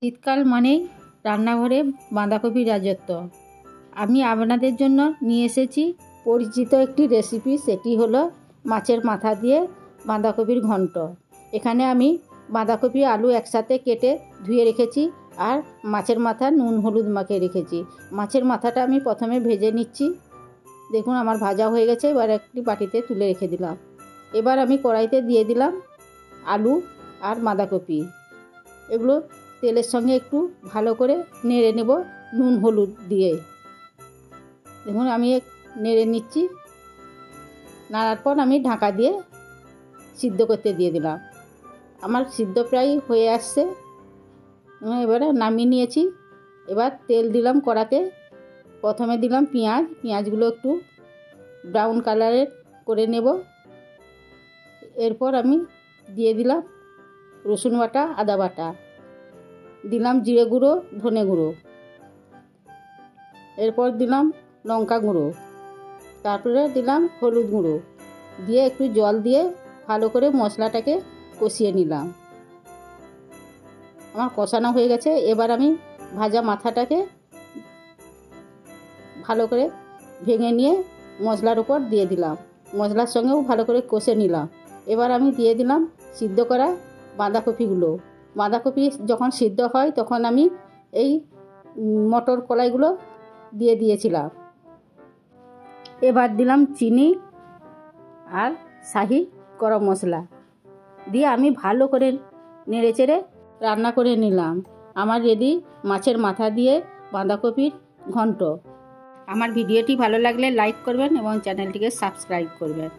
শীতকাল মানেই রান্নাঘরে বাঁধাকপির রাজত্ব। আমি আপনাদের জন্য নিয়ে এসেছি পরিচিত একটি রেসিপি, সেটি হলো মাছের মাথা দিয়ে বাঁধাকপির ঘন্ট। এখানে আমি বাঁধাকপি আলু একসাথে কেটে ধুয়ে রেখেছি আর মাছের মাথা নুন হলুদ মাখিয়ে রেখেছি। মাছের মাথাটা আমি প্রথমে ভেজে নিচ্ছি। দেখুন আমার ভাজা হয়ে গেছে, এবার একটি বাটিতে তুলে রেখে দিলাম। এবার আমি কড়াইতে দিয়ে দিলাম আলু আর বাঁধাকপি। এগুলো তেলের সঙ্গে একটু ভালো করে নেড়ে নেব নুন হলুদ দিয়ে। দেখুন আমি নেড়ে নিচ্ছি। নাড়ার পর আমি ঢাকা দিয়ে সিদ্ধ করতে দিয়ে দিলাম। আমার সিদ্ধ প্রায় হয়ে আসছে। এবারে নামিয়ে নিয়েছি। এবার তেল দিলাম কড়াতে। প্রথমে দিলাম পেঁয়াজগুলো একটু ব্রাউন কালারের করে নেব। এরপর আমি দিয়ে দিলাম রসুন বাটা, আদা বাটা, দিলাম জিরে গুঁড়ো, ধনে গুঁড়ো, এরপর দিলাম লঙ্কা গুঁড়ো, তারপরে দিলাম হলুদ গুঁড়ো, দিয়ে একটু জল দিয়ে ভালো করে মশলাটাকে কষিয়ে নিলাম। আমার কষানো হয়ে গেছে। এবার আমি ভাজা মাথাটাকে ভালো করে ভেঙে নিয়ে মশলার উপর দিয়ে দিলাম। মশলার সঙ্গেও ভালো করে কষে নিলাম। এবার আমি দিয়ে দিলাম সিদ্ধ করা বাঁধাকপিগুলো। বাঁধাকপি যখন সিদ্ধ হয় তখন আমি এই মটর কলাইগুলো দিয়ে দিয়েছিলাম। এবার দিলাম চিনি আর শাহি গরম মশলা দিয়ে আমি ভালো করে নেড়েচেড়ে রান্না করে নিলাম। আমার রেডি মাছের মাথা দিয়ে বাঁধাকপির ঘন্ট। আমার ভিডিওটি ভালো লাগলে লাইক করবেন এবং চ্যানেলটিকে সাবস্ক্রাইব করবেন।